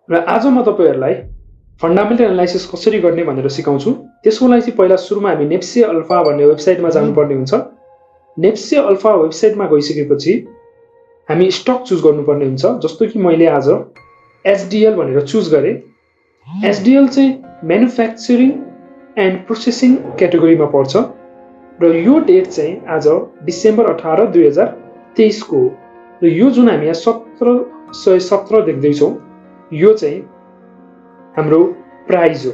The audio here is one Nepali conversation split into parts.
र आज म तपाईहरुलाई फन्डामेन्टल एनालाइसिस कसरी गर्ने भनेर सिकाउँछु। त्यसको लागि चाहिँ पहिला सुरुमा हामी नेप्से अल्फा भन्ने वेबसाइटमा जानुपर्ने हुन्छ। नेप्से अल्फा वेबसाइटमा गइसकेपछि हामी स्टक चुज गर्नुपर्ने हुन्छ। जस्तो कि मैले आज एसडीएल भनेर चुज गरे। एसडीएल चाहिँ म्यानुफ्याक्चरिङ एन्ड प्रोसेसिङ क्याटेगोरीमा पर्छ र यो डेट चाहिँ आज डिसेम्बर 18 2023 को हो। र यो जुन हामी यहाँ 1717 देख्दै छौं यो चाहिँ हाम्रो प्राइस हो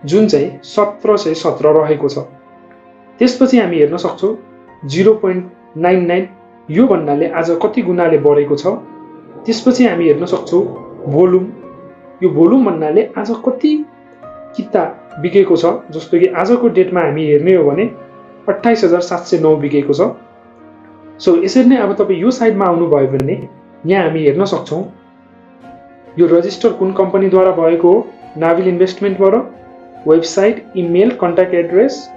जुन चाहिँ 1717 रहेको छ। त्यसपछि हामी हेर्न सक्छौं 0.99 यो भन्नाले आज कति गुणाले बढेको छ। त्यसपछि हामी हेर्न सक्छौं भोल्युम, यो भोल्युम भन्नाले आज कति किताब बिकेको छ। जस्तो कि आजको डेटमा हामी हेर्ने हो भने 28709 बिकेको छ। सो यसरी नै अब तपाई यो साइडमा आउनु भयो भने यहाँ हामी हेर्न सक्छौं यो रजिस्टर कुन कम्पनीद्वारा भएको हो, नाभिल इन्भेस्टमेन्टबाट, website, email, contact address,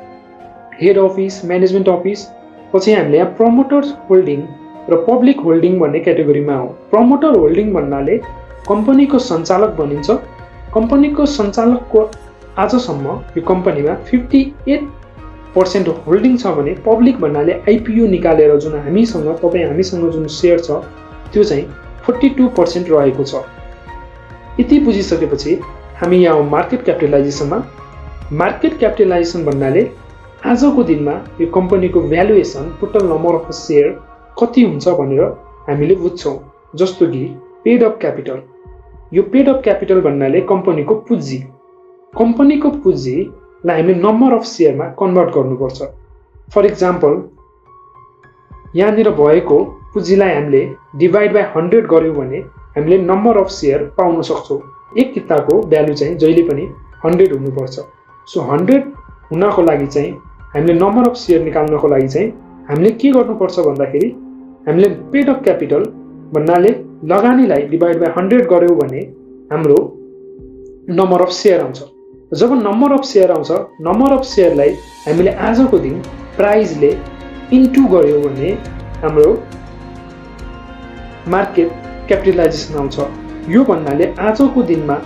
head office, management office. पछि हामीले यहाँ प्रमोटर्स होल्डिङ र पब्लिक होल्डिङ भन्ने क्याटेगोरीमा हो। प्रमोटर होल्डिङ भन्नाले कम्पनीको सञ्चालक भनिन्छ। कम्पनीको सञ्चालकको आजसम्म यो कम्पनीमा 58% होल्डिङ छ भने पब्लिक भन्नाले आइपीओ निकालेर जुन हामीसँग जुन शेयर छ त्यो चाहिँ 42% रहेको छ। यति बुझिसकेपछि हामी यहाँ मार्केट क्यापिटलाइजेसनमा। मार्केट क्यापिटलाइजेसन भन्नाले आजको दिनमा यो कम्पनीको valuation, total number of share कति हुन्छ भनेर हामीले बुझ्छौं। जस्तो कि पेड अप क्यापिटल, यो पेड अप क्यापिटल भन्नाले कम्पनीको पुँजी। कम्पनीको पुँजीलाई हामीले नम्बर अफ शेयरमा कन्भर्ट गर्नुपर्छ। फर एक्जाम्पल यहाँनिर भएको पुँजीलाई हामीले डिभाइड बाइ 100 गर्यौं भने हामीले नम्बर अफ शेयर पाउन सक्छौं। एक किताको भ्यालु चाहिँ जहिले पनि 100 हुनुपर्छ। सो 100 हुनको लागि चाहिँ हामीले नम्बर अफ शेयर निकाल्नको लागि चाहिँ हामीले के गर्नुपर्छ भन्दाखेरि हामीले पेड अप क्यापिटल भन्नाले लगानीलाई डिभाइड बाइ 100 गर्यौं भने हाम्रो नम्बर अफ शेयर आउँछ। जब नम्बर अफ शेयर आउँछ, नम्बर अफ शेयरलाई हामीले आजको दिन प्राइसले इन्टु गर्यौं भने हाम्रो मार्केट क्यापिटलाइजेसन आउँछ। यो भन्नाले आजको दिनमा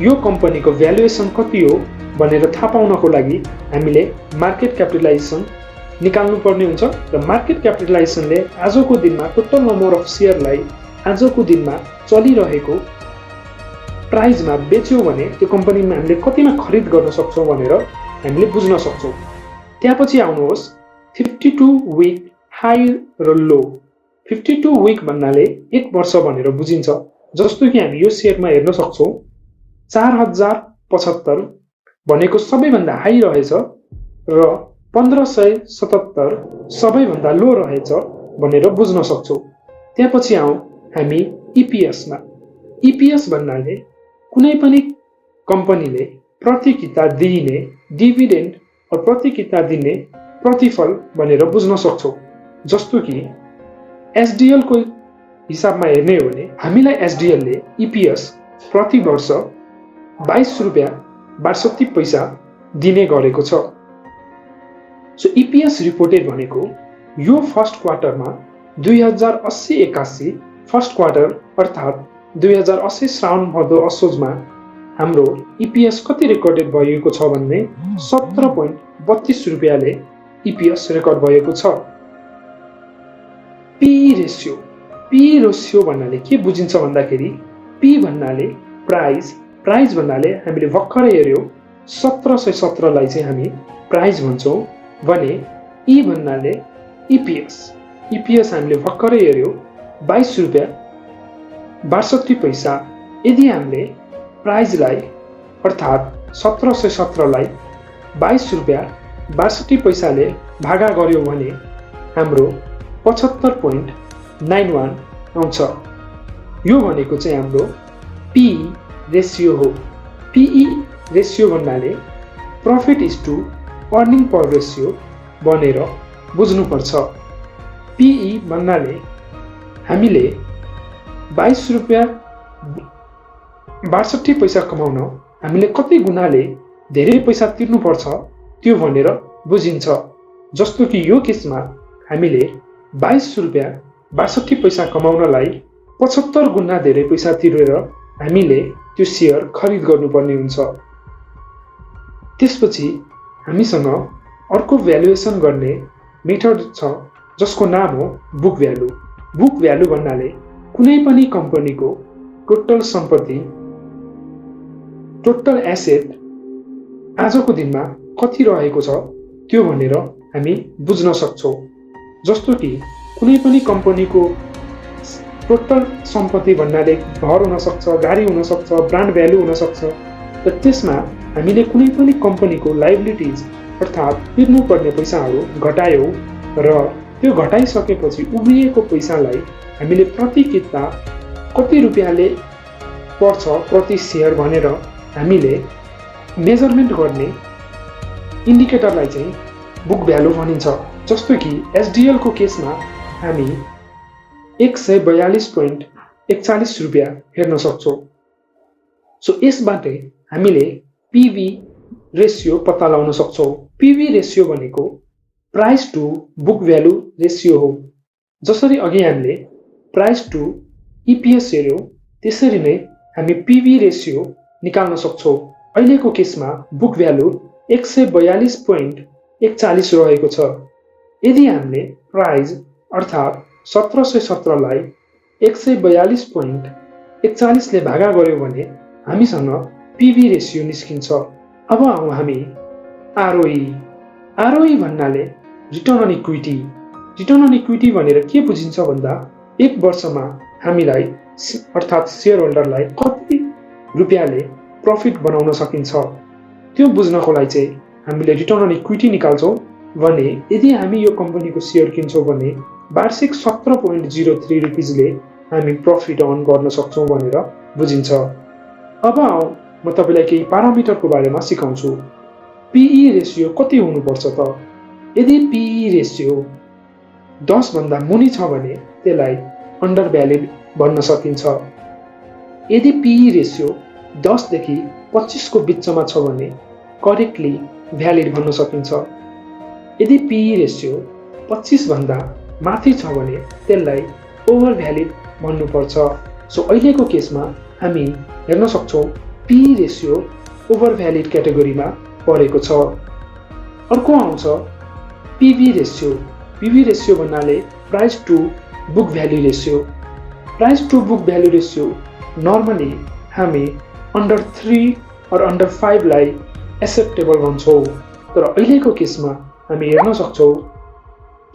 यो कम्पनीको भ्यालुएसन कति हो भनेर थाहा पाउनको लागि हामीले मार्केट क्यापिटलाइजेसन निकाल्नु पर्ने हुन्छ। र मार्केट क्यापिटलाइजेसनले आजको दिनमा टोटल नम्बर अफ शेयरलाई आजको दिनमा चलिरहेको प्राइसमा बेच्यो भने त्यो कम्पनीमा हामीले कतिमा खरिद गर्न सक्छौं भनेर हामीले बुझ्न सक्छौं। त्यसपछि आउनुहोस् 52 वीक हाई र लो। 52 वीक भन्नाले 1 वर्ष भनेर बुझिन्छ। जस्तो कि हामी यो शेयरमा हेर्न सक्छौं 4075 भनेको सबैभन्दा हाई रहेछ र 1577 सबैभन्दा लो रहेछ भनेर बुझ्न सक्छौं। त्यसपछि आउँ हामी ईपीएस मा। ईपीएस भन्नाले कुनै पनि कम्पनीले प्रति किता दिइने डिभिडेन्ड र प्रति किता दिने प्रतिफल भनेर बुझ्न सक्छौं। जस्तो कि एसडीएल को हिसाबमा हेर्ने हो भने हामीलाई एसडीएल ले ईपीएस प्रति वर्ष 22 रुपैयाँ 62 पैसा दिने गरेको छ। सो ईपीएस रिपोर्टेड भनेको यो फर्स्ट क्वार्टरमा 2080-81 फर्स्ट क्वार्टर अर्थात 2080 श्रावण भदौ असोजमा हाम्रो ईपीएस कति रेकर्डेड भएको छ भन्ने 17.32 रुपैयाँले ईपीएस रेकर्ड भएको छ। P ratio. पी रेशियो भन्नाले के बुझिन्छ भन्दाखेरि पी भन्नाले प्राइस, प्राइस भन्नाले हामीले भर्खरै हेर्यौं 1717 लाई चाहिँ हामी प्राइस भन्छौं भने ई भन्नाले ईपीएस। ईपीएस हामीले भर्खरै हेर्यौं 22 रुपैयाँ 62 पैसा। यदि हामीले प्राइसलाई अर्थात 1717 लाई 22 रुपैयाँ 62 पैसाले भागा गर्यौं भने हाम्रो 75.91 आउँछ। यो भनेको चाहिँ हाम्रो पी रेशियो हो। पीई रेशियो भन्नाले profit is to earning per ratio भनेर बुझ्नुपर्छ। पीई भन्नाले हामीले 22 रुपैयाँ 62 पैसा कमाउन हामीले कति गुणाले धेरै पैसा तिर्नुपर्छ त्यो भनेर बुझिन्छ। जस्तो कि यो केसमा हामीले 22 रुपैयाँ 62 पैसा कमाउनलाई 75 गुणा धेरै पैसा तिरेर हामीले त्यो सेयर खरिद गर्नुपर्ने हुन्छ। त्यसपछि हामीसँग अर्को भ्यालुएसन गर्ने मेथड छ जसको नाम हो बुक भ्यालु। बुक भ्यालु भन्नाले कुनै पनि कम्पनीको टोटल सम्पत्ति, टोटल एसेट आजको दिनमा कति रहेको छ त्यो भनेर हामी बुझ्न सक्छौँ। जस्तो कि कुनै पनि कम्पनीको टोटल सम्पत्ति भन्नाले घर हुन सक्छ, गाडी हुन सक्छ, ब्रान्ड भ्यालु हुन सक्छ। र त्यसमा हामीले कुनै पनि कम्पनीको लायबिलिटिज अर्थात् तिर्नुपर्ने पैसाहरू घटायौँ र त्यो घटाइसकेपछि उब्रिएको पैसालाई हामीले प्रति किता कति रुपियाँले पर्छ प्रति सेयर भनेर हामीले मेजरमेन्ट गर्ने इन्डिकेटरलाई चाहिँ बुक भ्यालु भनिन्छ। जस्तो कि एसडिएल को केसमा हामी 142.41 रुपियाँ हेर्न सक्छौँ। सो यसबाटै हामीले पीवी रेसियो पत्ता लगाउन सक्छौँ। पीवी रेसियो भनेको price to book value ratio हो। जसरी अघि हामीले प्राइस टु इपिएस हेर्यौँ त्यसरी नै हामी पीवी रेसियो निकाल्न सक्छौँ। अहिलेको केसमा बुक भ्यालु 142.41 रहेको छ। यदि हामीले प्राइस अर्थात् 1717 लाई 142.41 ले भागा गर्यौं भने हामीसँग पीवी रेसियो निस्किन्छ। अब आउँ हामी आरओई। आरओई भन्नाले return on equity. Return on equity भनेर के बुझिन्छ भन्दा एक वर्षमा हामीलाई अर्थात् शेयर होल्डरलाई कति रुपियाँले प्रफिट बनाउन सकिन्छ त्यो बुझ्नको लागि चाहिँ हामीले रिटर्न अन इक्विटी निकाल्छौं भने यदि हामी यो कम्पनीको शेयर किन्छौं भने वार्षिक 17.03 रुपैयाँले हामी प्रफिट अर्न गर्न सक्छौं भनेर बुझिन्छ। अब आउँ म तपाईलाई केही प्यारामिटरको बारेमा सिकाउँछु। पीई रेशियो कति हुनुपर्छ त? यदि पीई रेशियो 10 भन्दा मुनि छ भने त्यसलाई अन्डर भ्यालिड भन्न सकिन्छ। यदि पीई रेशियो 10 देखि 25 को बीचमा छ भने करेक्टली भ्यालिड भन्न सकिन्छ। यदि पीई रेशियो 25 भन्दा माथि छ भने त्यसलाई ओभर भ्यालिड भन्नुपर्छ। सो अहिलेको केसमा हामी हेर्न सक्छौं पीई रेशियो ओभर भ्यालिड क्याटेगोरीमा परेको छ। अर्को आउँछ पीवी रेशियो। पीवी रेशियो भन्नाले price to book value ratio. Price to book value ratio normally हामी अन्डर 3 और अन्डर 5 लाई एक्सेप्टेबल भन्छौं। तर अहिलेको केसमा हामी हेर्न सक्छौं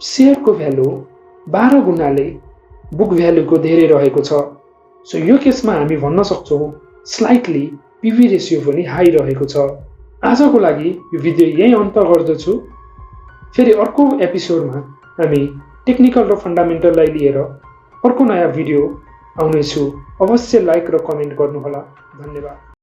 शेयरको भ्यालु 12 गुणाले बुक भ्यालुको धेरै रहेको छ। सो यो केसमा हामी भन्न सक्छौं स्लाइटली पीवी रेशियो पनि हाई रहेको छ। आजको लागि यो भिडियो यही अन्त गर्दछु। फेरि अर्को एपिसोडमा हामी टेक्निकल र फन्डामेन्टललाई लिएर अर्को नयाँ भिडियो आउनेछु। अवश्य लाइक र कमेन्ट गर्नुहोला। धन्यवाद।